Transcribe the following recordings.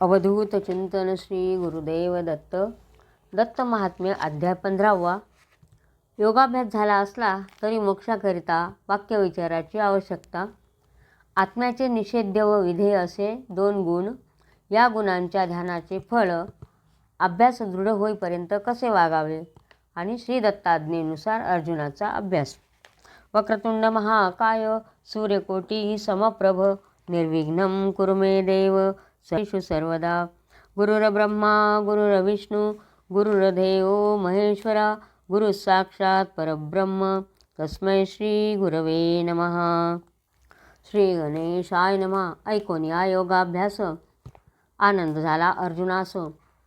अवधूत चिंतन श्री गुरुदेव दत्त. दत्त महात्म्य अध्याय 15वा. योगाभ्यास झाला असला तरी मोक्षाकरिता वाक्यविचाराची आवश्यकता. आत्म्याचे निषेध्य व विधेय असे 2 गुण. या गुणांच्या ध्यानाचे फळ अभ्यास दृढ होईपर्यंत कसे वागावे आणि श्री दत्ताज्ञेनुसार अर्जुनाचा अभ्यास. वक्रतुंड महाकाय सूर्यकोटी समप्रभ निर्विघ्नं कुरु मे देव सर्वेषु सर्वदा. गुरुर्ब्रह्मा गुरुर्विष्णू गुरुर्देव महेश्वरा गुरु साक्षात परब्रह्म तस्मै श्री गुरवे नमः. श्री गणेशाय नमः. ऐकोनी हा योगाभ्यास. आनंद झाला अर्जुनास.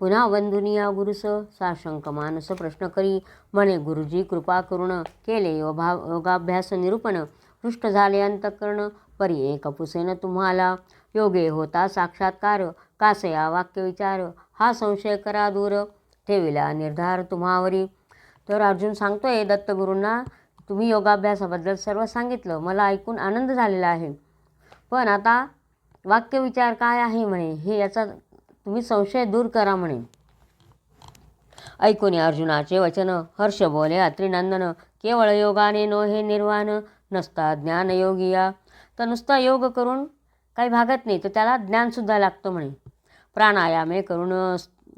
पुन्हा वंदुनिया गुरुस साशंक मानस प्रश्न करी म्हणे, गुरुजी कृपा करून केले योगाभ्यास निरूपण. हृष्ट झाले अंतःकरण परी एक पुसेन तुम्हाला. योगे होता साक्षात्कार कासया वाक्यविचार. हा संशय करा दूर ठेविला निर्धार तुम्हावरी. तर अर्जुन सांगतोय दत्तगुरूंना, तुम्ही योगाभ्यासाबद्दल सर्व सांगितलं, मला ऐकून आनंद झालेला आहे. पण आता वाक्यविचार काय आहे म्हणे, हे याचा तुम्ही संशय दूर करा म्हणे. ऐकून अर्जुनाचे वचन हर्ष बोले अत्रिनंदन. केवळ योगाने नो हे निर्वाण नसता ज्ञान योगिया. तर नुसता योग करून काही भागत नाही, तर त्याला ज्ञानसुद्धा लागतं म्हणे. प्राणायामे करून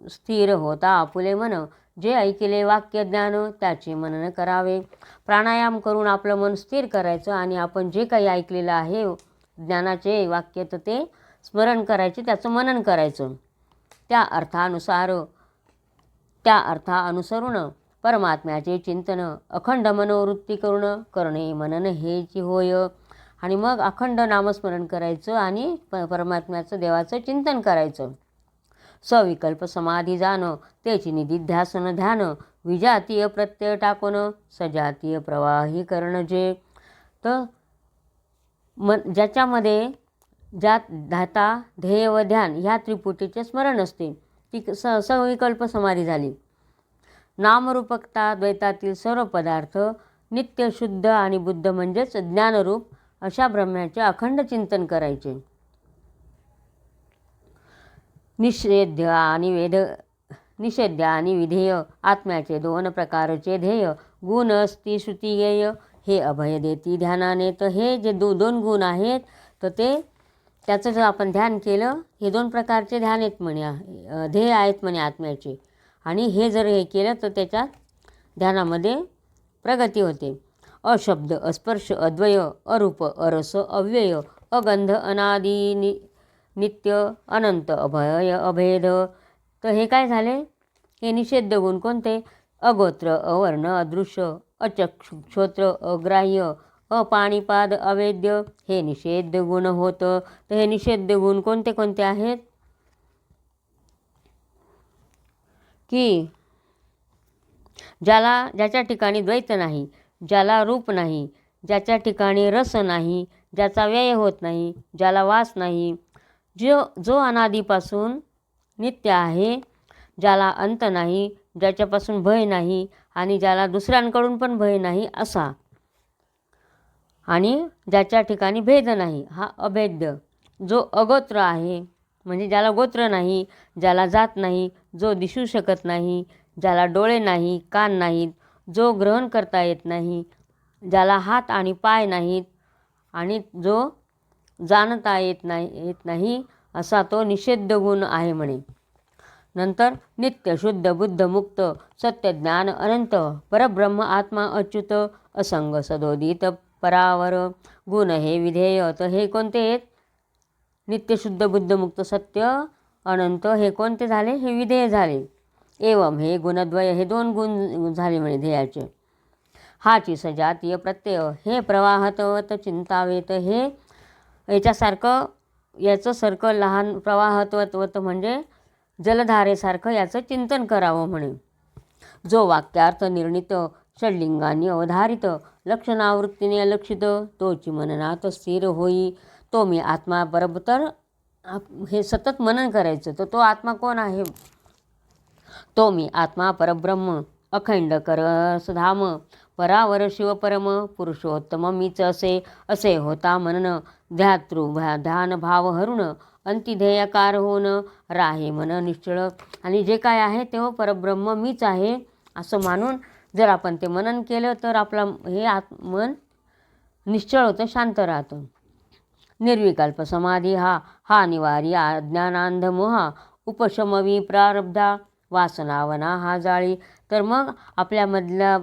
स्थिर होता आपुले मन. जे ऐकिले वाक्य ज्ञान त्याचे मनन करावे. प्राणायाम करून आपलं मन स्थिर करायचं आणि आपण जे काही ऐकलेलं आहे ज्ञानाचे वाक्य तर ते स्मरण करायचे, त्याचं मनन करायचं. त्या अर्थानुसरून परमात्म्याचे चिंतन अखंड मनोवृत्ती करून करणे मनन हेची होय. आणि मग अखंड नामस्मरण करायचं आणि परमात्म्याचं देवाचं चिंतन करायचं. सविकल्प समाधी जाण त्याची निधिध्यासन ध्यान. विजातीय प्रत्यय टाकून सजातीय प्रवाही करण जे. तर ज्याच्यामध्ये ज्यात धाता ध्येय व ध्यान ह्या त्रिपुटीचे स्मरण असते ती सविकल्प समाधी झाली. नामरूपकता द्वैतातील सर्व पदार्थ नित्य शुद्ध आणि बुद्ध म्हणजेच ज्ञानरूप अशा ब्रह्म्याचे अखंड चिंतन करायचे. निषेध्य आणि विधेय आत्म्याचे 2 प्रकारचे ध्येय. गुण अस्ति श्रुतियेय हे अभय देती ध्यानाने. तर हे जे 2 गुण आहेत तर त्याचं जर आपण ध्यान केलं, हे 2 प्रकारचे ध्यान आहेत म्हणे, ध्येय आहेत म्हणे आत्म्याचे. आणि हे जर हे केलं तर त्याच्यात ध्येयामध्ये प्रगती होते. अशब्द अस्पर्श अद्वय अरूप अरस अव्यय अगंध अनादि नित्य अनंत अभय अभेद. तर हे काय झाले, हे निषेध गुण कोणते? अगोत्र अवर्ण अदृश्य अचक्षुश्रोत्र अग्राह्य अपाणिपाद अवेद्य हे निषेध गुण होतं. तर हे निषेध गुण कोणते कोणते आहेत की ज्याच्या ठिकाणी द्वैत नाही, ज्याला रूप नाही, ज्याच्या ठिकाणी रस नाही, ज्याचा व्यय होत नाही, ज्याला वास नाही, जो अनादीपासून नित्य आहे, ज्याला अंत नाही, ज्याच्यापासून भय नाही आणि ज्याला दुसऱ्यांकडून पण भय नाही असा. आणि ज्याच्या ठिकाणी भेद नाही, हा अभेद्य. जो अगोत्र आहे म्हणजे ज्याला गोत्र नाही, ज्याला जात नाही, जो दिसू शकत नाही, ज्याला डोळे नाही कान नाहीत, जो ग्रहण करता येत नाही, ज्याला हात आणि पाय नाहीत आणि जो जाणता येत नाही असा तो निषेध गुण आहे म्हणे. नंतर नित्य शुद्ध बुद्ध मुक्त सत्य ज्ञान अनंत परब्रह्म आत्मा अच्युत असंग सदोदित परावर गुण हे विधेय. तर हे कोणते आहेत? नित्य शुद्ध बुद्ध मुक्त सत्य अनंत हे कोणते झाले? हे विधेय झाले. एवम हे गुणद्वय हे 2 गुण झाले म्हणे ध्येयाचे. हाची सजातीय प्रत्यय हे प्रवाहतवत चिंतावेत. हे याच्यासारखं याचं सारखं लहान प्रवाहत्वत म्हणजे जलधारेसारखं याचं चिंतन करावं म्हणे. जो वाक्यार्थ निर्णित षड्लिंगांनी अवधारित लक्षणावृत्तीने अलक्षित तोची मननात स्थिर होई. तो मी आत्मा परबतर हे सतत मनन करायचं. तर तो आत्मा कोण आहे? तो मी आत्मा परब्रह्म अखंड करसधाम परावर शिवपरम पुरुषोत्तम मीच असे होता मनन ध्यान भाव हरुण अंतिध्येयकार होऊन राहे मन निश्चळ. आणि जे काय आहे ते परब्रह्म मीच आहे असं मानून जर आपण ते मनन केलं तर आपलं हे मन निश्चळ होतं, शांत राहतं. निर्विकल्प समाधी हा निवारी अज्ञानांधमोहा उपशमवी प्रारब्धा वासनावना हा जाळी. तर मग आपल्यामधल्या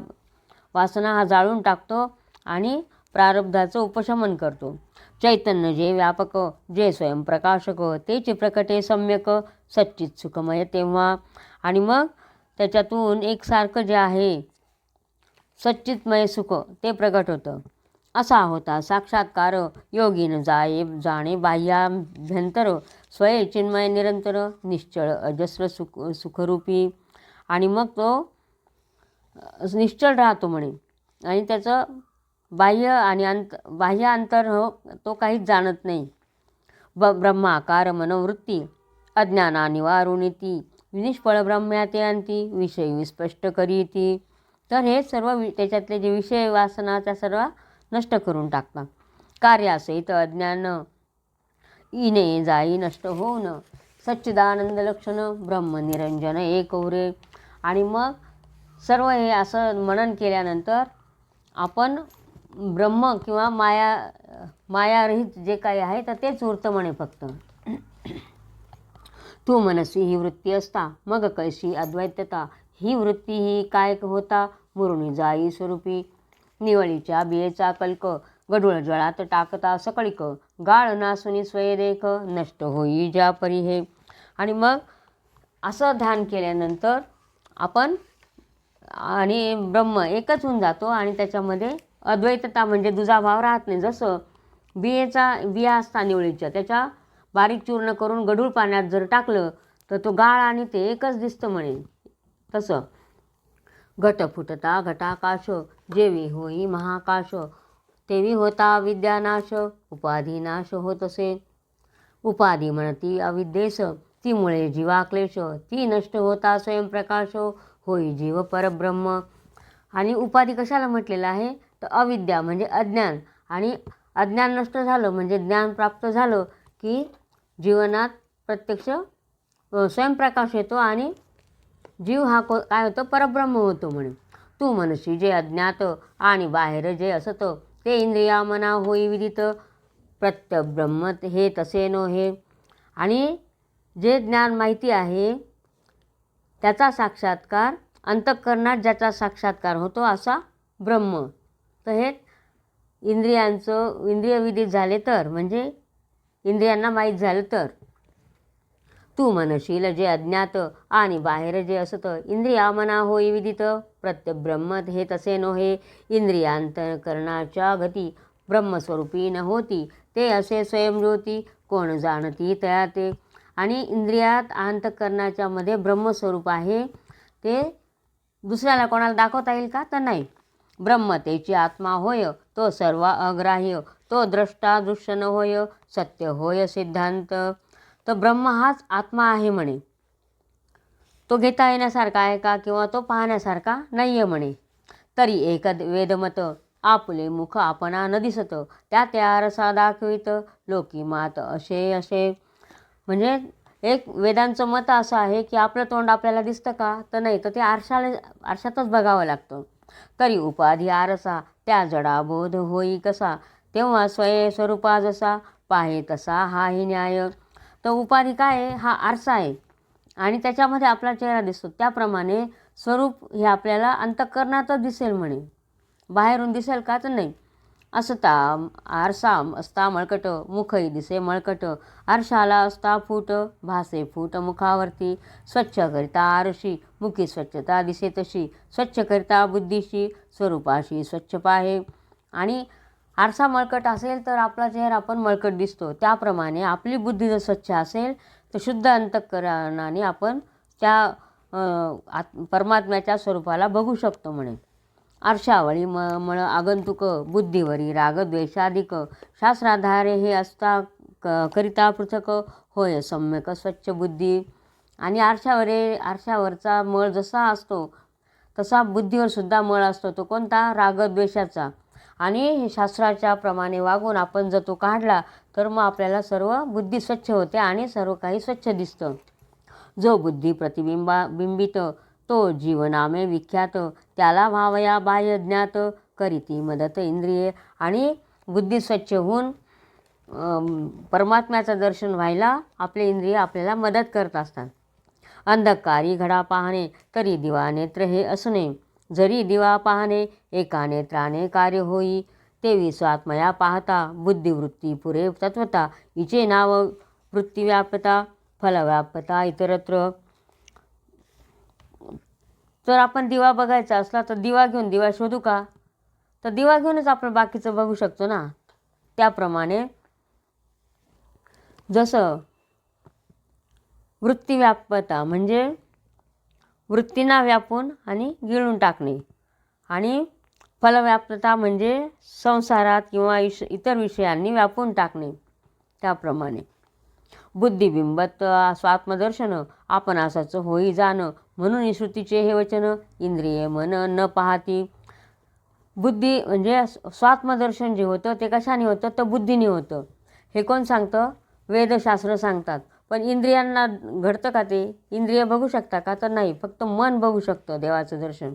वासना हा जाळून टाकतो आणि प्रारब्धाचं उपशमन करतो. चैतन्य जे व्यापक जे स्वयंप्रकाशक तेचे प्रकटे सम्यक सच्चित सुखमय तेव्हा. आणि मग त्याच्यातून एकसारखं जे आहे सच्चितमय सुख ते प्रकट होतं. असा होता साक्षात्कार योगीन जाणे बाह्याभ्यंतर स्वये चिन्मय निरंतर निश्चळ अजस्र सुखरूपी. आणि मग तो निश्चळ राहतो म्हणे आणि त्याचं बाह्य आणि बाह्य अंतर तो काहीच जाणत नाही. ब्रह्माकार मनोवृत्ती अज्ञाना निवारुनिती निष्फळ ब्रह्म्याते अंती विषय विस्पष्ट करीती. तर हे सर्व त्याच्यातले जे विषय वासना त्या सर्व नष्ट करून टाकतात. कार्यासहित अज्ञान इने जाई नष्ट होऊन सच्चिदानंद लक्षण ब्रह्मनिरंजन एक उरे. आणि मग सर्व हे असं मनन केल्यानंतर आपण ब्रह्म किंवा मायारहित जे काही आहे तर तेच उरतं म्हणे फक्त. तू मनसी ही वृत्ती असता मग कैशी अद्वैतता. ही वृत्ती ही काय होता मुरुणी जाई स्वरूपी. निवळीच्या बियेचा कल्क गडूळ जळात टाकता सकळिक. गाळ नासुनी स्वये देख नष्ट होई ज्या परी हे. आणि मग असं ध्यान केल्यानंतर आपण आणि ब्रह्म एकच होऊन जातो आणि त्याच्यामध्ये अद्वैतता म्हणजे दुजाभाव राहत नाही. जसं बिया असता निवळीच्या त्याच्या बारीक चूर्ण करून गढूळ पाण्यात जर टाकलं तर तो गाळ आणि ते एकच दिसतं म्हणे. तसं घट फुटता घटाकाश जेवी होई महाकाश तेवी होता विद्यानाश उपाधिनाश होत असे. उपाधी म्हणती अविद्येस तीमुळे जीवाक्लेश ती नष्ट होता स्वयंप्रकाश होई जीव परब्रह्म. आणि उपाधी कशाला म्हटलेलं आहे तर अविद्या म्हणजे अज्ञान. आणि अज्ञान नष्ट झालं म्हणजे ज्ञान प्राप्त झालं की जीवनात प्रत्यक्ष स्वयंप्रकाश येतो आणि जीव हा काय होतं परब्रह्म होतो म्हणे. तू मनशी जे अज्ञात आणि बाहेर जे असत ते इंद्रिया मना होई विदित प्रत्यब्रह्म हे तसे नो हे. आणि जे ज्ञान माहिती आहे त्याचा साक्षात्कार अंतःकरणात ज्याचा साक्षात्कार होतो असा ब्रह्म. तर हे इंद्रिय विदित झाले तर म्हणजे इंद्रियांना माहीत झालं तर. तू मनशील जे अज्ञात आणि बाहेर जे असत इंद्रिया मना होई विदित प्रत्यब्रह्म हे तसे नो हे. इंद्रियांतकरणाच्या गती ब्रह्मस्वरूपी न होती ते असे स्वयंज्योती कोण जाणती तया ते. आणि इंद्रियात अंतःकरणाच्या मध्ये ब्रह्मस्वरूप आहे ते दुसऱ्याला कोणाला दाखवता येईल का तर नाही. ब्रह्म तेची आत्मा होय तो सर्व अग्राह्य तो द्रष्टा दृश्य न होय सत्य होय सिद्धांत. तर ब्रह्म हाच आत्मा आहे म्हणे. तो घेता येण्यासारखा आहे का किंवा तो पाहण्यासारखा नाही आहे म्हणे. तरी एक वेदमत आपुले मुख आपणा न दिसत त्या रसा दाखवित लोकी मात असे असे. म्हणजे एक वेदांचं मत असं आहे की आपलं तोंड आपल्याला दिसतं का तर नाही, तर ते आरशातच बघावं लागतं. तरी उपाधी आरसा त्या जडाबोध होई कसा तेव्हा स्वरूपा जसा पाहे तसा हाही न्याय. तर उपाधी काय आहे हा आरसा आहे आणि त्याच्यामध्ये आपला चेहरा दिसतो. त्याप्रमाणे स्वरूप हे आपल्याला अंतःकरणातच दिसेल म्हणे. बाहेरून दिसेल का तर नाही. असता आरसा असता मळकट मुखही दिसे मळकट आरशाला असता फूट भासे फूट मुखावरती. स्वच्छ करिता आरशी मुखी स्वच्छता दिसे तशी स्वच्छ करिता बुद्धीशी स्वरूपाशी स्वच्छ पाहे. आणि आरसा मळकट असेल तर आपला चेहरा पण मळकट दिसतो. त्याप्रमाणे आपली बुद्धी जर स्वच्छ असेल तर शुद्ध अंतःकरणाने आपण त्या परमात्म्याच्या स्वरूपाला बघू शकतो म्हणे. आरशावळी मळ आगंतुक बुद्धीवरी रागद्वेषाधिक शास्त्राधारे हे असता करिता पृथक होय सम्यक स्वच्छ बुद्धी. आणि आरशावरचा मळ जसा असतो तसा बुद्धीवर सुद्धा मळ असतो. तो कोणता रागद्वेषाचा. आणि हे शास्त्राच्या प्रमाणे वागून आपण जर तो काढला तर मग आपल्याला सर्व बुद्धी स्वच्छ होते आणि सर्व काही स्वच्छ दिसतं. जो बुद्धी बिंबित तो जीवनामे विख्यात, त्याला व्हावया बाह्य ज्ञात, करीती मदत इंद्रिये. आणि बुद्धी स्वच्छ होऊन परमात्म्याचं दर्शन व्हायला आपले इंद्रिय आपल्याला मदत करत असतात. अंधकारी घडा पाहणे तरी दिवा नेत्र हे असणे, जरी दिवा पाहणे एका नेत्राने कार्य होई, तेवी स्वात्मया पाहता बुद्धिवृत्ती पुरे तत्वता, हिचे नाव वृत्तीव्यापता फलव्यापता इतरत्र. तर आपण दिवा बघायचा असला तर दिवा घेऊन दिवा शोधू का, तर दिवा घेऊनच आपण बाकीचं बघू शकतो ना. त्याप्रमाणे जसं वृत्तीव्यापता म्हणजे वृत्तींना व्यापून आणि गिळून टाकणे, आणि फलव्याप्तता म्हणजे संसारात किंवा इतर विषयांनी व्यापून टाकणे. त्याप्रमाणे बुद्धिबिंबत स्वात्मदर्शन आपण असाच होई जाणं, म्हणून श्रुतीचे हे वचन इंद्रिये मन न पाहती. बुद्धी म्हणजे स्वात्मदर्शन जे होतं ते कशाने होतं तर बुद्धीने होतं. हे कोण सांगतं, वेदशास्त्र सांगतात. पण इंद्रियांना घडतं का ते, इंद्रिय बघू शकता का, तर नाही, फक्त मन बघू शकतं देवाचं दर्शन.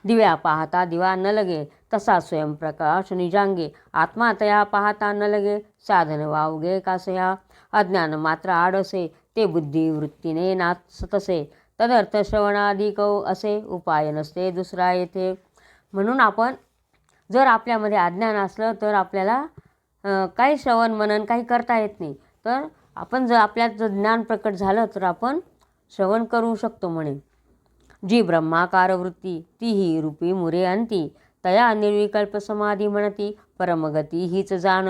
दिव्या पाहता दिवा न लगे, तसा स्वयंप्रकाश निजांगे, आत्मा तया पाहता न लगे, साधन वावगे कासया, अज्ञान मात्र आडसे, ते बुद्धी वृत्तीने नाचतसे, तदर्थ श्रवणाधिकौ असे, उपाय नसते दुसरा येथे. म्हणून आपण जर आपल्यामध्ये अज्ञान असलं तर आपल्याला काही श्रवण मनन काही करता येत नाही. तर आपण जर आपल्यात जर ज्ञान प्रकट झालं तर आपण श्रवण करू शकतो म्हणे. जी ब्रह्माकार वृत्ती तीही रूपी मुरे अंती, तया निर्विकल्प समाधी म्हणती, परमगती हीच जाण,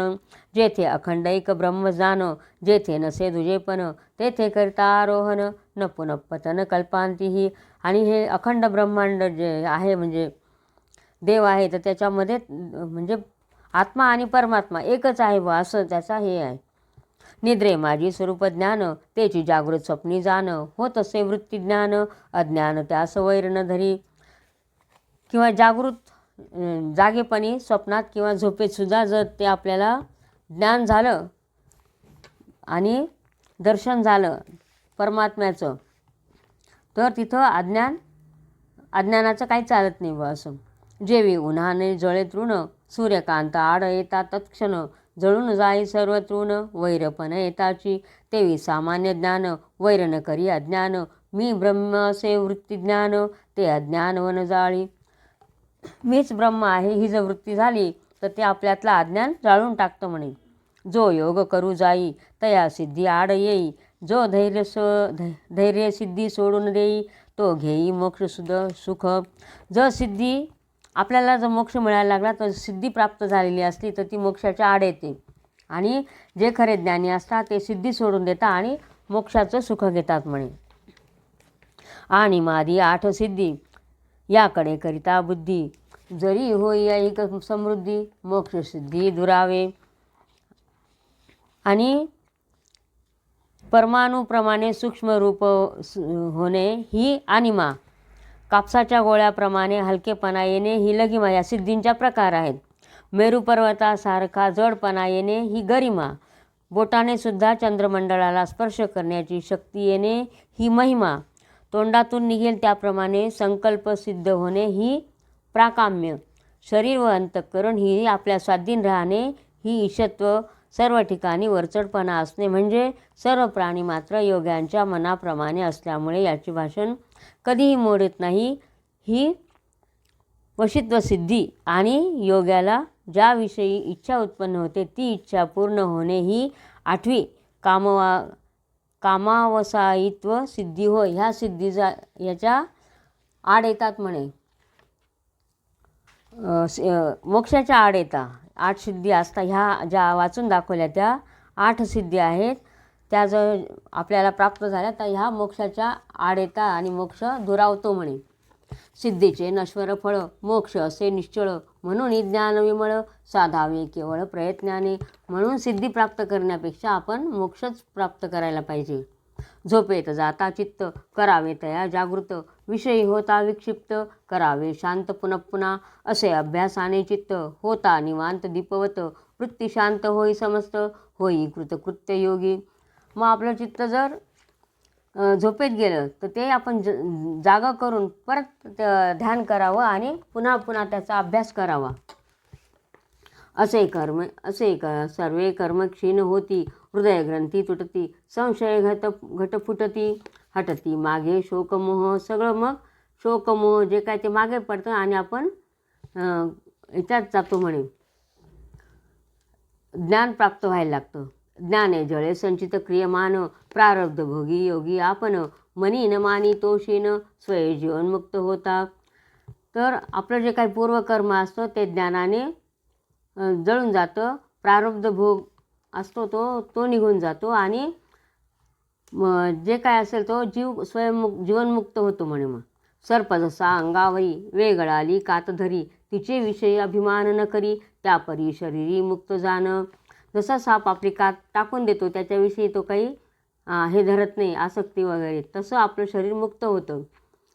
जेथे अखंड एक ब्रह्म जाण, जेथे नसे दुजेपण, तेथे करता आरोहण, न पुनःपतन कल्पांतीही. आणि हे अखंड ब्रह्मांड जे आहे म्हणजे देव आहे, तर त्याच्यामध्ये म्हणजे आत्मा आणि परमात्मा एकच आहे बा, असं त्याचा हे आहे. निद्रे माझी स्वरूप ज्ञान, तेची जागृत स्वप्नी जाण, होत असे वृत्ती ज्ञान, अज्ञान त्यास वैर न धरी. किंवा जागृत जागेपणी स्वप्नात किंवा झोपेत सुद्धा जर ते आपल्याला ज्ञान झालं आणि दर्शन झालं परमात्म्याचं, तर तिथं अज्ञानाचं काही चालत नाही बा असं. जेवी उन्हाने जळे तृण, सूर्यकांत आड येता तत्क्षण, जळून जाई सर्व तृण, वैरपण येताची, तेवी सामान्य ज्ञान, वैर न करी अज्ञान, मी ब्रह्म असे वृत्ती ज्ञान, ते अज्ञान वन जाळी. मीच ब्रह्म आहे ही जर वृत्ती झाली तर ते आपल्यातलं अज्ञान जाळून टाकतं म्हणे. जो योग करू जाई तया सिद्धी आड येई, जो धैर्य सिद्धी सोडून देई, तो घेई मोक्ष सुख. जर सिद्धी आपल्याला जर मोक्ष मिळायला लागला तर सिद्धी प्राप्त झालेली असली तर ती मोक्षाच्या आड येते. आणि जे खरे ज्ञानी असतात ते सिद्धी सोडून देतात आणि मोक्षाचं सुख घेतात म्हणे. आणि मादी 8 सिद्धी याकडे करिता बुद्धी, जरी होई ऐक समृद्धी, मोक्ष सिद्धी दुरावे. आणि परमाणूप्रमाणे सूक्ष्म रूप होणे ही अनिमा, कापसाच्या गोळ्याप्रमाणे हलकेपणा येणे ही लघिमा, या सिद्धींच्या प्रकार आहेत. मेरू पर्वतासारखा जडपणा येणे ही गरिमा, बोटाने सुद्धा चंद्रमंडळाला स्पर्श करण्याची शक्ती येणे ही महिमा, तोंडातून निघेल त्याप्रमाणे संकल्प सिद्ध होणे ही प्राकाम्य, शरीर व अंतःकरण ही आपल्या स्वाधीन राहणे ही ईशत्व, सर्व ठिकाणी वरचढपणा असणे म्हणजे सर्व प्राणी मात्र योग्यांच्या मनाप्रमाणे असल्यामुळे याचे भाषण कधीही मोडत नाही ही वशित्व सिद्धी. आणि योग्याला ज्याविषयी इच्छा उत्पन्न होते ती इच्छा पूर्ण होणे ही 8वी कामावसायित्व सिद्धी होय. ह्या सिद्धी याच्या आड येतात म्हणे, मोक्षाच्या आड येतात. 8 सिद्धी असतात. ह्या ज्या वाचून दाखवल्या त्या 8 सिद्धी आहेत, त्या जर आपल्याला प्राप्त झाल्या तर ह्या मोक्षाच्या आड येतात आणि मोक्ष दुरावतो म्हणे. सिद्धीचे नश्वर फळ मोक्ष असे निश्चळ, म्हणून ज्ञान विमळ साधावे केवळ प्रयत्नाने. म्हणून सिद्धी प्राप्त करण्यापेक्षा आपण मोक्षच प्राप्त करायला पाहिजे. झोपेत जाता चित्त करावे तया जागृत, विषयी होता विक्षिप्त करावे शांत पुनः पुन्हा, असे अभ्यासाने चित्त होता निवांत दीपवत, वृत्ती शांत होई समस्त होई कृतकृत्य योगी. मग आपलं चित्त जर झोपेत गेलं तर ते आपण जागा करून परत ध्यान करावं आणि पुन्हा पुन्हा त्याचा अभ्यास करावा. असे सर्वे कर्म क्षीण होती, हृदय ग्रंथी तुटती, संशय घट फुटती, हटती मागे शोकमोह. सगळं मग शोकमोह जे काय ते मागे पडतं आणि आपण याच्यात जातो म्हणे, ज्ञान प्राप्त व्हायला लागतं. ज्ञाने जळे संचित क्रियमान, प्रारब्ध भोगी योगी आपण, मनी न मानी तोषीन स्वय जीवनमुक्त होता. तर आपलं जे काही पूर्वकर्म असतं ते ज्ञानाने जळून जातं, प्रारब्ध भोग असतो तो निघून जातो आणि जे काय असेल तो जीवनमुक्त होतो म्हणे. मग सर्प जसा अंगावरी वेगळाली कात धरी, तिचे विषयी अभिमान न करी, त्यापरी शरीरी मुक्त जाणं. जसा साप आपली कात टाकून देतो त्याच्याविषयी तो काही हे धरत नाही आसक्ती वगैरे, तसं आपलं शरीर मुक्त होतं.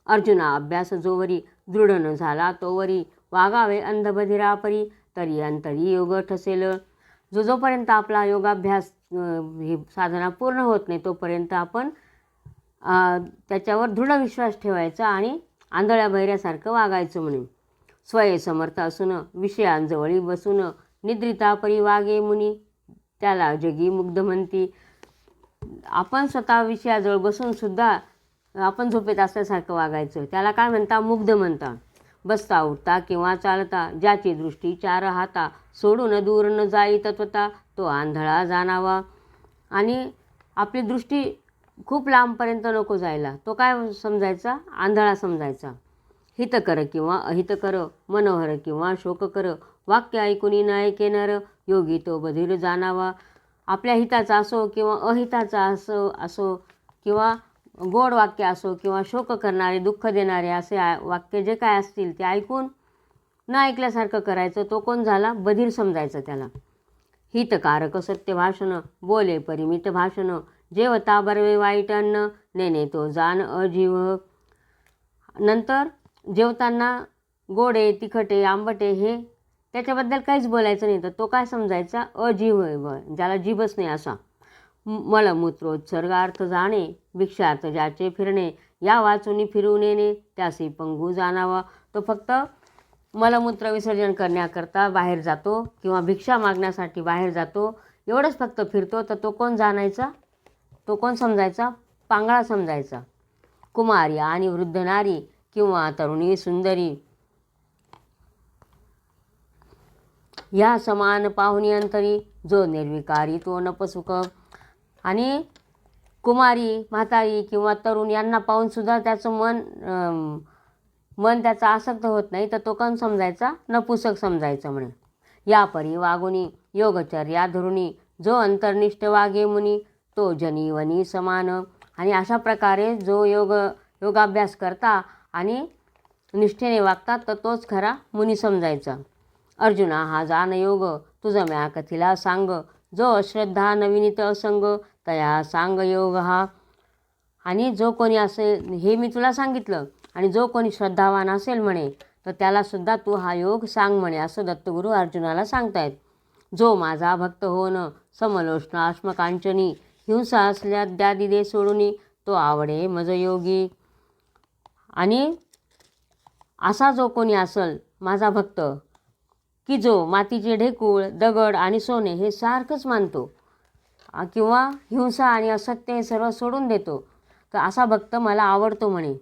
अर्जुना अभ्यास जोवरी दृढ न झाला तोवरी, वागावे अंधबधिरापरी तरी अंतरी योग ठसेल. जोपर्यंत आपला योगाभ्यास ही साधना पूर्ण होत नाही तोपर्यंत आपण त्याच्यावर दृढ विश्वास ठेवायचा आणि आंधळ्या बहिऱ्यासारखं वागायचं म्हणून. स्वय समर्थ असून विषयांजवळी बसून, निद्रितापरी वागे मुनी त्याला जगी मुग्ध म्हणती. आपण स्वतः विषयाजवळ बसून सुद्धा आपण झोपेत असल्यासारखं वागायचं, त्याला काय म्हणता? मुग्ध म्हणता. बसता उठता किंवा चालता ज्याची दृष्टी चार हाता, सोडून दूर न जाई तत्वता तो आंधळा जाणावा. आणि आपली दृष्टी खूप लांबपर्यंत नको जायला, तो काय समजायचा? आंधळा समजायचा. हितकर किंवा अहितकर, मनोहर किंवा शोककर, वाक्य ऐकुनी न ऐकेनर, योगी तो बधीर जाणावा. आपल्या हिताचा असो किंवा अहिताचा असो किंवा गोड वाक्य असो किंवा शोक करणारे दुःख देणारे असे वाक्य जे काय असतील ते ऐकून न ऐकल्यासारखं करायचं, तो कोण झाला? बधीर समजायचं त्याला. हितकारक सत्य भाषण बोले परिमित भाषण, जेवता बरवे वाईट अन्न नेने तो जाण अजीव. नंतर जेवताना गोडे तिखटे आंबटे हे त्याच्याबद्दल काहीच बोलायचं नाही, तर तो काय समजायचा? अजीव, ज्याला जीभच नाही असा. मलमूत्रोत्सर्गार्थ जाणे भिक्षार्थ ज्याचे फिरणे, या वाचून फिरून येणे त्यासी पंगू जाणावा. तो फक्त मलमूत्र विसर्जन करण्याकरता बाहेर जातो किंवा भिक्षा मागण्यासाठी बाहेर जातो, एवढंच फक्त फिरतो, तर तो कोण जाणायचा? तो कोण समजायचा? पांगळा समजायचा. कुमारी आणि वृद्ध नारी किंवा तरुणी सुंदरी या समान पाहुणी अंतरी, जो निर्विकारी तो नपसुख. आणि कुमारी म्हातारी किंवा तरुण यांना पाहूनसुद्धा त्याचं मन त्याचा आसक्त होत नाही, तर तो कोण समजायचा? नपुसक समजायचं म्हणे. या परी वागुनी योगचर्या धरुणी, जो अंतर्निष्ठ वागे मुनी तो जनीवनी समान. आणि अशा प्रकारे जो योगाभ्यास करता आणि निष्ठेने वागतात तर तोच खरा मुनी समजायचा. अर्जुना हा जान योग तुझ म्या कथिला सांग, जो अश्रद्धा नविनीत असंग तया सांग योग हा. आणि जो कोणी असेल, हे मी तुला सांगितलं, आणि जो कोणी श्रद्धावान असेल म्हणे तर त्यालासुद्धा तू हा योग सांग म्हणे, असं दत्तगुरू अर्जुनाला सांगतायत. जो माझा भक्त होन समलोष्ण आश्मकांचनी, हिंसा असल्या द्यादी दे सोडूनी तो आवडे मज योगी. आणि असा जो कोणी असेल माझा भक्त की जो मातीचे ढेकूळ दगड आणि सोने हे सारखंच मानतो किंवा हिंसा आणि असत्य हे सर्व सोडून देतो, तर असा भक्त मला आवडतो म्हणे.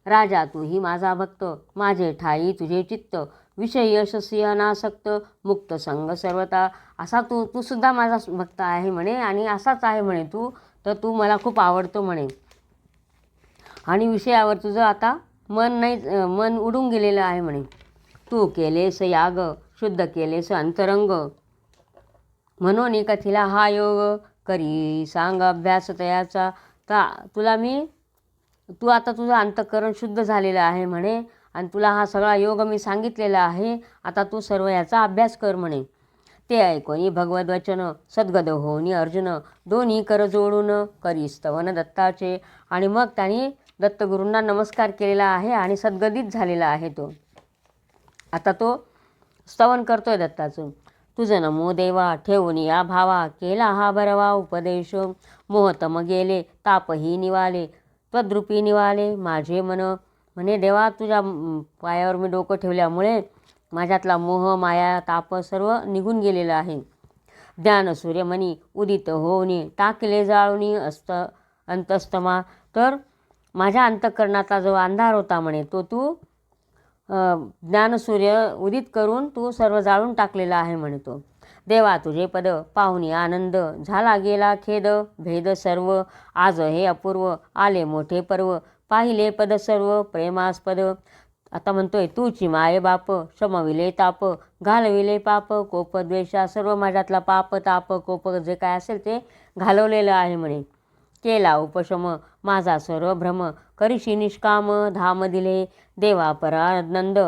राजा तू ही माझा भक्त, माझे ठाई तुझे चित्त, विषयी यशस्वी अनासक्त मुक्त संग सर्वता. असा तू सुद्धा माझा भक्त आहे म्हणे आणि असाच आहे म्हणे तू, तर तू मला खूप आवडतो म्हणे. आणि विषयावर तुझं आता मन उडून गेलेलं आहे म्हणे. तू केलेस याग शुद्ध केलेस अंतरंग, म्हणून कथिला हा योग करी सांग अभ्यास तयाचा. तू आता तुझं अंतःकरण शुद्ध झालेलं आहे म्हणे आणि तुला हा सगळा योग मी सांगितलेला आहे, आता तू सर्व याचा अभ्यास कर म्हणे. ते ऐकोनी भगवद्वचन सद्गद होनी अर्जुन दोन्ही कर जोडून करी स्तवन दत्ताचे. आणि मग त्यांनी दत्तगुरूंना नमस्कार केलेला आहे आणि सद्गदित झालेला आहे. तो आता तो स्तवन करतोय दत्ताचं. तुझं नमो देवा ठेवून या भावा केला हा बरवा उपदेश. मोहतम गेले तापही निवाले त्वद्रूपी निवाले माझे मन. म्हणे देवा तुझ्या पायावर मी डोकं ठेवल्यामुळे माझ्यातला मोह माया ताप सर्व निघून गेलेलं आहे. ज्ञान सूर्यमणी उदित होऊनी टाकले जाळूनी अंतस्तमा. तर माझ्या अंतःकरणाचा जो अंधार होता म्हणे तो तू ज्ञानसूर्य उदित करून तू सर्व जाळून टाकलेला आहे म्हणतो. देवा तुझे पद पाहुनी आनंद झाला गेला खेद भेद सर्व. आज हे अपूर्व आले मोठे पर्व पाहिले पद सर्व प्रेमास्पद. आता म्हणतोय तूची माये बाप शमविले ताप घालविले पाप कोप द्वेषा. सर्व माझ्यातला पाप ताप कोप जे काय असेल ते घालवलेलं आहे म्हणे. केला उपशम माझा सर्व भ्रम करीशी निष्काम धाम दिले. देवा परानंद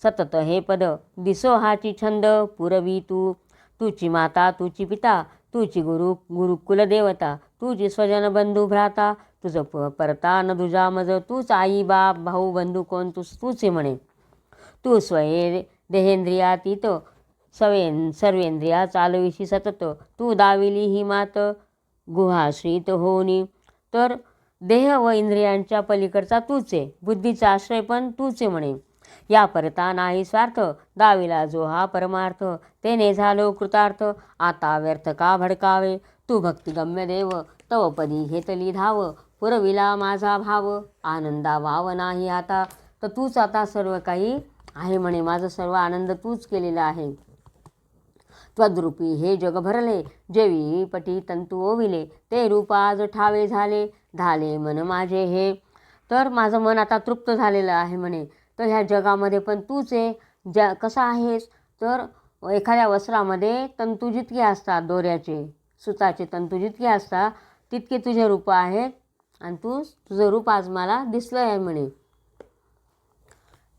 सतत हे पद दिसो हाची छंद पुरवी तू. तुची माता तुची पिता तुची गुरु कुलदेवता तुझी स्वजन बंधू भ्राता. तुझं परता न तुझा मज तूच आई बाप भाऊ बंधू कोण तूच म्हणे. तू स्वये देहेंद्रियातीत सर्वेंद्रिया चालविशी सतत. तू दाविली ही मात गुहाश्रित होनी. तर देह व इंद्रियांच्या पलीकडचा तूच आहे. बुद्धीचा आश्रय पण तूच आहे म्हणे. या परता नाही स्वार्थ दाविला जो हा परमार्थ. तेने झालो कृतार्थ आता व्यर्थ का भडकावे. तू भक्तिगम्य देव तव पदी घेतली धाव. पुरविला माझा भाव आनंदा वाव नाही आता. तर तूच आता सर्व काही आहे म्हणे. माझं सर्व आनंद तूच केलेला आहे. त्वद्रूपी हे जग भरले जेवी पटी तंतू ओविले. ते रूप आज ठावे झाले झाले मन माझे हे. तर माझं मन आता तृप्त झालेलं आहे म्हणे. तर ह्या जगामध्ये पण तूच आहे. कसा आहेस तर एखाद्या वस्त्रामध्ये तंतू जितके असतात दोऱ्याचे सुताचे तंतू जितके असतात तितके तुझे रूप आहेत आणि तुझं रूप आज मला दिसलं आहे म्हणे.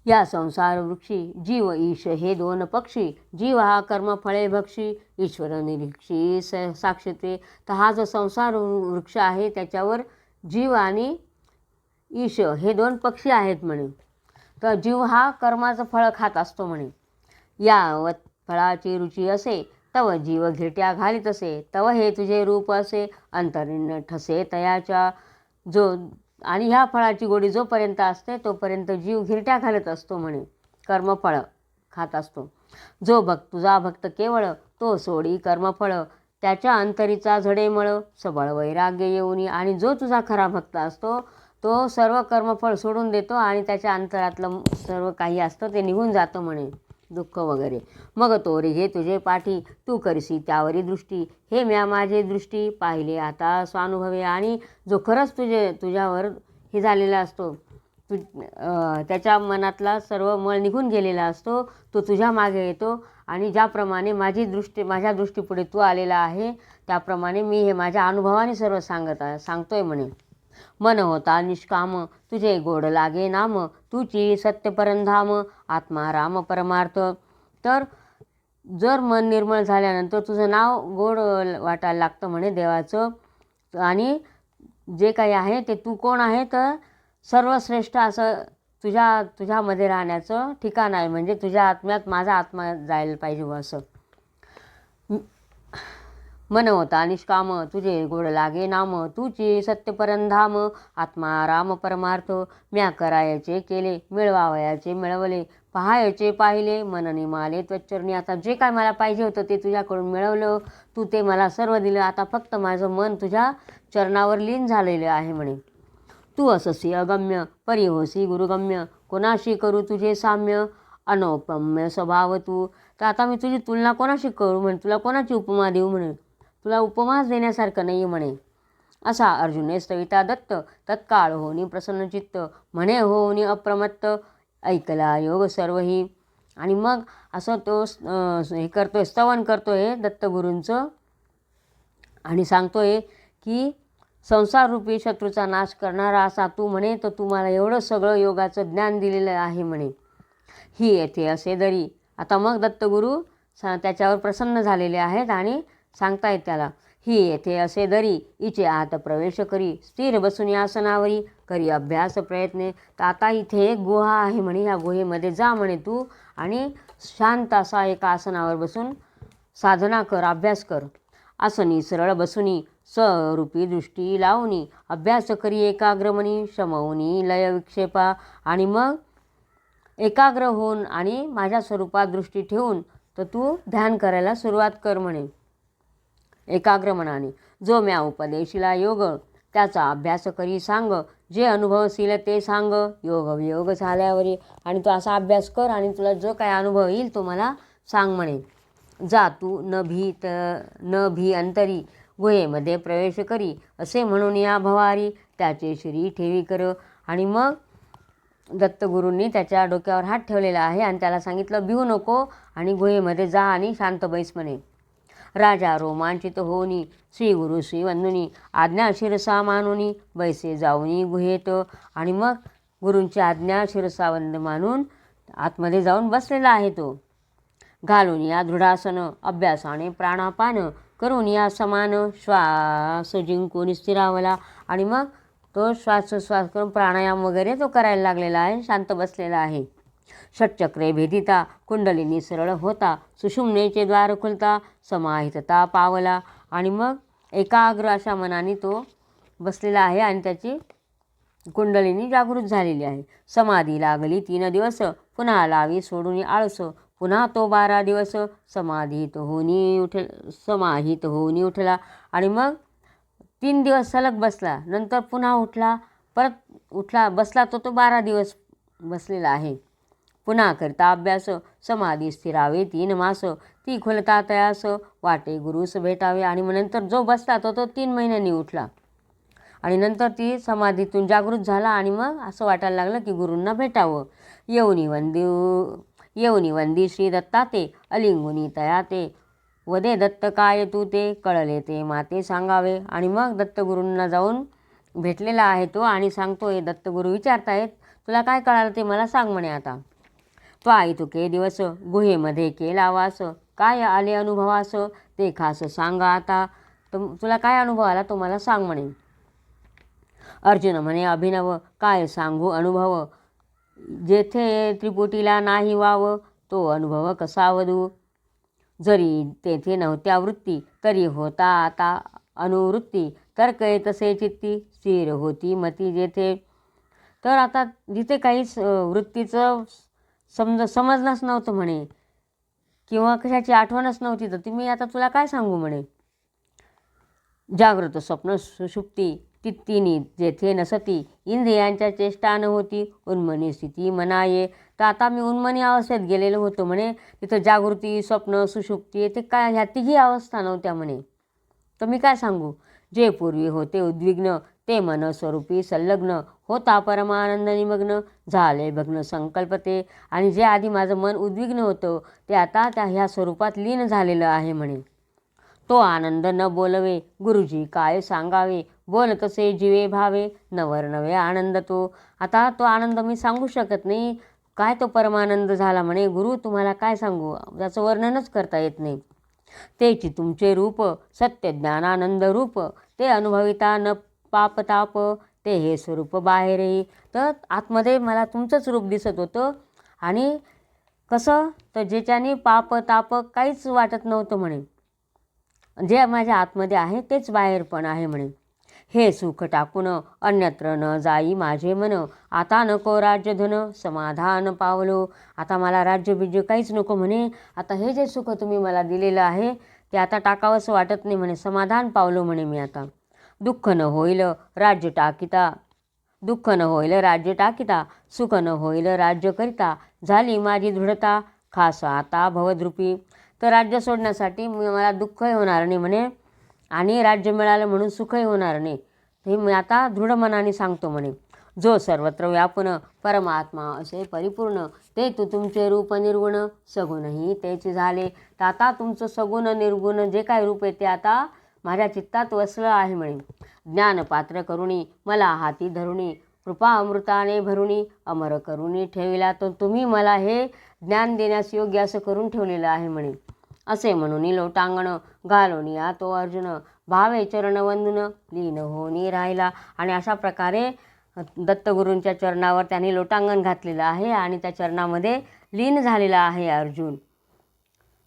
या संसार वृक्षी जीव ईश हे दोन पक्षी. जीव हा कर्मफळे भक्षी ईश्वर निरीक्षी साक्षते. तर हा जो संसार वृक्ष आहे त्याच्यावर जीव आणि ईश हे दोन पक्षी आहेत म्हणे. तर जीव हा कर्माचं फळ खात असतो म्हणे. या फळाची रुची असे तव जीव घिरट्या घालीत असे. तव हे तुझे रूप असे अंतरीण ठसे तयाच्या. जो आणि ह्या फळाची गोडी जोपर्यंत असते तोपर्यंत जीव घिरट्या घालत असतो म्हणे. कर्मफळ खात असतो. जो तुझा भक्त केवळ तो सोडी कर्मफळ त्याच्या अंतरीचा झडेमळ सबळ वैराग्य येऊनी. आणि जो तुझा खरा भक्त असतो तो सर्व कर्मफळ सोडून देतो आणि त्याच्या अंतरातलं सर्व काही असतं ते निघून जातं म्हणे दुःख वगैरे. मग तोरी घे तुझे पाठी तू करसी त्यावरी दृष्टी. हे म्या माझे दृष्टी पाहिले आता स्वानुभवे. आणि जो खरंच तुझ्यावर हे झालेला असतो त्याच्या मनातला सर्व मळ निघून गेलेला असतो तो तुझ्या मागे येतो. आणि ज्याप्रमाणे माझ्या दृष्टीपुढे तू आलेला आहे त्याप्रमाणे मी हे माझ्या अनुभवाने सर्व सांगतोय म्हणे. मन होता निष्काम तुझे गोड लागे नाम तुची सत्य परंधाम आत्मा राम परमार्थ. तर जर मन निर्मळ झाल्यानंतर तुझं नाव गोड वाटायला लागतं म्हणे देवाचं. आणि जे काही आहे ते तू कोण आहे तर सर्वश्रेष्ठ असं तुझ्यामध्ये राहण्याचं ठिकाण आहे. म्हणजे तुझ्या आत्म्यात माझा आत्मा जायला पाहिजे असं. मन होता निष्काम तुझे गोड लागे नाम तुची सत्य परंधाम आत्मा राम परमार्थ. म्या करायचे केले मिळवावयाचे मिळवले पहायचे पाहिले मन निमाले त्वच्चरणी. आता जे काय मला पाहिजे होतं ते तुझ्याकडून मिळवलं. तू ते मला सर्व दिलं. आता फक्त माझं मन तुझ्या चरणावर लीन झालेलं आहे म्हणे. तू अससी अगम्य परी होसी गुरुगम्य कोणाशी करू तुझे साम्य अनौपम्य स्वभाव तू. तर आता मी तुझी तुलना कोणाशी करू म्हणे. तुला कोणाची उपमा देऊ म्हणे. तुला उपमाच देण्यासारखं नाही म्हणे. असा अर्जुने स्तविता दत्त तत्काळ होनी प्रसन्नचित्त म्हणे होनी अप्रमत्त ऐकला योग सर्वही. आणि मग असं तो हे करतोय स्तवन करतोय दत्तगुरूंचं आणि सांगतोय की संसाररूपी शत्रूचा नाश करणारा असा तू म्हणे. तर तू मला एवढं सगळं योगाचं ज्ञान दिलेलं आहे म्हणे. ही येथे असे दरी. आता मग दत्तगुरू त्याच्यावर प्रसन्न झालेले आहेत आणि सांगतायत त्याला, ही येथे असे दरी इचे आत प्रवेश करी स्थिर बसून आसनावरी करी अभ्यास प्रयत्ने. तर आता इथे एक गुहा आहे म्हणे, या गुहेमध्ये जा म्हणे तू आणि शांत असा एका आसनावर बसून साधना कर, अभ्यास कर. आसनी सरळ बसुनी स्वरूपी दृष्टी लावणी अभ्यास करी एकाग्रमनी शमवनी लय विक्षेपा. आणि मग एकाग्र होऊन आणि माझ्या स्वरूपात दृष्टी ठेवून तर तू ध्यान करायला सुरुवात कर म्हणे एकाग्र मनाने. जो म्या उपदेशिला योग त्याचा अभ्यास करी सांग, जे अनुभवशील ते सांग योग वियोग झाल्यावरी. आणि तू असा अभ्यास कर आणि तुला जो काय अनुभव येईल तो मला सांग म्हणे. जा तू न भी अंतरी गुहेमध्ये प्रवेश करी असे म्हणून या भवारी त्याचे श्री ठेवी कर. आणि मग दत्तगुरूंनी त्याच्या डोक्यावर हात ठेवलेला आहे आणि त्याला सांगितलं, भिवू नको आणि गुहेमध्ये जा आणि शांत बैस म्हणे. राजा रोमांचित होऊनी श्री गुरु श्री वंदुनी आज्ञा शिरसा मानुनी बैसे जाऊनी गुहेत. आणि मग गुरूंची आज्ञा शिरसा वंद मानून आतमध्ये जाऊन बसलेला आहे तो. घालून या दृढासन अभ्यासाने प्राणापान करून या समान श्वास जिंकून स्थिरावला. आणि मग तो श्वासोश्वास करून प्राणायाम वगैरे तो करायला लागलेला आहे, शांत बसलेला आहे. षटचक्रे भेदिता कुंडलिनी सरळ होता सुषुम्नेचे द्वार खुलता समाहितता पावला. आणि मग एकाग्र अशा मनाने तो बसलेला आहे आणि त्याची कुंडलिनी जागृत झालेली आहे. समाधी लागली 3 दिवस पुन्हा लावी सोडून आळस पुन्हा तो 12 दिवस समाहित होऊनी उठला. आणि मग 3 दिवस सलग बसला, नंतर पुन्हा उठला, परत उठला बसला तो 12 दिवस बसलेला आहे. पुन्हा करता अभ्यास समाधी स्थिरावे 3 मास ती खुलता तयास वाटे गुरुस भेटावे. आणि मग नंतर जो बसला तो 3 महिन्यांनी उठला आणि नंतर ती समाधीतून जागृत झाला आणि मग असं वाटायला लागलं की गुरूंना भेटावं. येऊनी वंदी श्री दत्ता ते अलिंगुनी तया ते वदे दत्त काय तू ते कळले ते माते सांगावे. आणि मग दत्तगुरूंना जाऊन भेटलेला आहे तो आणि सांगतोय, दत्तगुरू विचारतायत तुला काय कळालं ते मला सांग म्हणे. आता तो आई तुके दिवस गुहेमध्ये केला वास काय आले अनुभवास ते खास सांगा आता. तुला काय अनुभव आला तो मला सांग म्हणे. अर्जुन म्हणे अभिनव काय सांगू अनुभव जेथे त्रिपुटीला नाही वाव तो अनुभव कसा वधू. जरी तेथे नव्हत्या वृत्ती तरी होता आता अनुवृत्ती तर्कय तसे चित्ती स्थिर होती मती जेथे. तर आता जिथे काहीच वृत्तीचं समजणंच नव्हतं म्हणे किंवा कशाची आठवणच नव्हती तर मी आता तुला काय सांगू म्हणे. जागृत स्वप्न सुषुप्ती तित्तिनी जेथे नसती इंद्रियांच्या चेष्टा न होती उन्मनी स्थिती मनाये. तर आता मी उन्मनी अवस्थेत गेलेलो होतो म्हणे, तिथं जागृती स्वप्न सुषुप्ती ते काय ह्या तिघी अवस्था नव्हत्या म्हणे. तर मी काय सांगू. जे पूर्वी होते उद्विग्न ते मन स्वरूपी संलग्न होता परमानंद निमग्न झाले भग्न संकल्पते. आणि जे आधी माझं मन उद्विग्न होतं ते आता ह्या स्वरूपात लीन झालेलं आहे म्हणे. तो आनंद न बोलवे गुरुजी काय सांगावे बोल तसे जीवे भावे नवर नवे आनंद तो. आता तो आनंद मी सांगू शकत नाही, काय तो परमानंद झाला म्हणे. गुरु तुम्हाला काय सांगू, त्याचं वर्णनच करता येत नाही. तेची तुमचे रूप सत्य ज्ञानानंद रूप ते अनुभविता न पापताप ते हे स्वरूप बाहेरही. तर आतमध्ये मला तुमचंच रूप दिसत होतं आणि कसं तर ज्याच्याने पाप ताप काहीच वाटत नव्हतं म्हणे. जे माझ्या आतमध्ये आहे तेच बाहेर पण आहे म्हणे. हे सुख टाकून अन्यत्र न जाई माझे मन आता नको राज्यधन समाधान पावलो. आता मला राज्यबिज्य काहीच नको म्हणे. आता हे जे सुख तुम्ही मला दिलेलं आहे ते आता टाकावंसं वाटत नाही म्हणे. समाधान पावलो म्हणे मी आता. दुःख न होईल राज्य टाकिता सुख न होईल राज्य करिता झाली माझी दृढता खास आता भवद्रूपी. तर राज्य सोडण्यासाठी मला दुःखही होणार नाही म्हणे आणि राज्य मिळालं म्हणून सुखही होणार नाही. हे मी आता दृढ मनाने सांगतो म्हणे. जो सर्वत्र व्यापून परमात्मा असे परिपूर्ण ते तुमचे रूप निर्गुण सगुणही तेच झाले. तर आता तुमचं सगुण निर्गुण जे काय रूप आहे ते आता माझ्या चित्तात वसलं आहे म्हणे. ज्ञानपात्र करुणी मला हाती धरुणी कृपा अमृताने भरुणी अमर करुणी ठेविला. तर तुम्ही मला हे ज्ञान देण्यास योग्य असं करून ठेवलेलं आहे म्हणे. असे म्हणून लोटांगण घालोनिया तो अर्जुन भावे चरणवंदन लीन होनी राहिला. आणि अशा प्रकारे दत्तगुरूंच्या चरणावर त्यांनी लोटांगण घातलेलं आहे आणि त्या चरणामध्ये लीन झालेला आहे अर्जुन.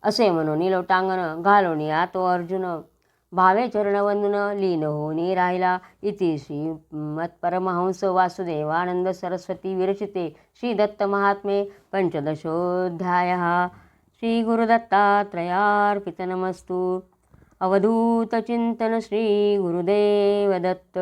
असे म्हणून लोटांगण घालोनिया तो अर्जुन भावे चरणवंदन लीन होनी राहिला. इति श्री मत्परमहंस वासुदेवानंद सरस्वती विरचिते श्री दत्त महात्म्ये पंचदशोऽध्यायः. श्री गुरुदत्तात्रयार्पितनमस्तु. अवधूत चिंतन श्री गुरुदेव दत्त.